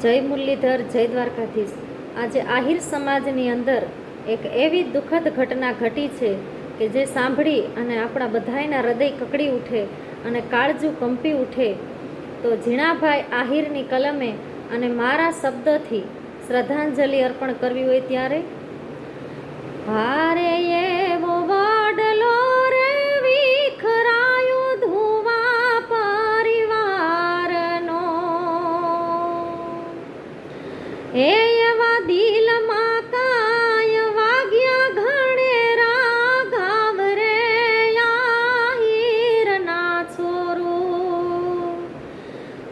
જય મુરલીધર, જય દ્વારકાધીશ। આજે આહિર સમાજની અંદર એક એવી દુઃખદ ઘટના ઘટી છે કે જે સાંભળી અને આપણા બધાયના હૃદય કકડી ઉઠે અને કાળજું કંપી ઉઠે। તો ઝીણાભાઈ આહિરની કલમે અને મારા શબ્દથી શ્રદ્ધાંજલિ અર્પણ કરવી હોય ત્યારે હારે એવો વડલો રે વિખરાયો ધુવા પરિવારનો, એવા દિલમાં કાય વાગ્યા ઘણેરા ઘાવ રે આહિરના છોરું,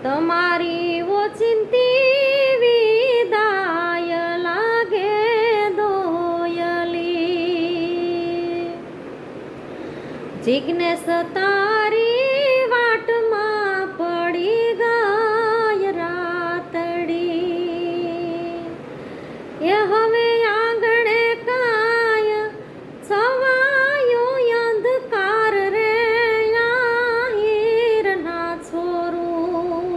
તમારી ઓચિંતી વિદાય લાગે દોયલી। જિજ્ઞેશ તારી વાટમાં પડી ગાય રાતડી, એ હવે આંગણે કાય છવાયો અંધકાર રે આહિરના છોરું,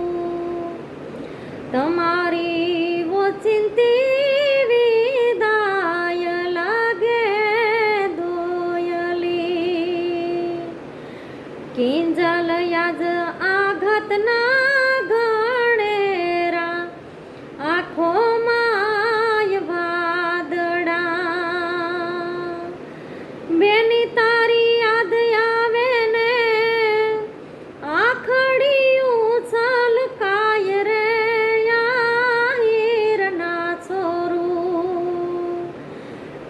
તમારી ઓચિંતી વિદાય લાગે દોયલી। કિંજલ યાજ આઘાતના ઘણેરા આંખોમાં વાદળા, બેની તારી યાદ આવે ને આખડિયું છલકાય રે આહિરના છોરું,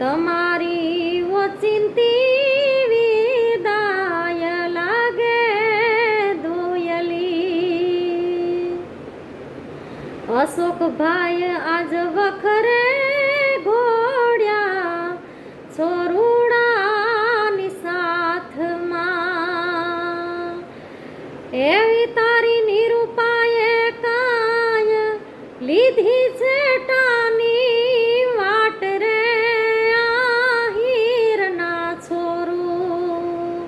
તમારી ઓચિંતી વિદાય લાગે દોયલી। અશોકભાઈ આજ વખરે ઘોડ્યા છોરુડાની સાથમાં, એવી તારી નિરૂપાએ કાય લીધી છે ટાની વાટ રે આહિરના છોરું,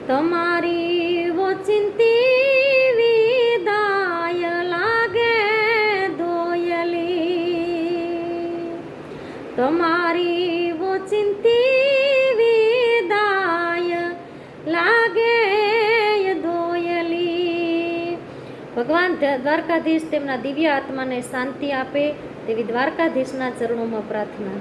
તમારી ઓચિંતી વિદાય લાગે દોયલી, તમારી ઓચિંતી વિદાય લાગે દોયલી। ભગવાન દ્વારકાધીશ તેમના દિવ્ય આત્માને શાંતિ આપે તેવી દ્વારકાધીશના ચરણોમાં પ્રાર્થના।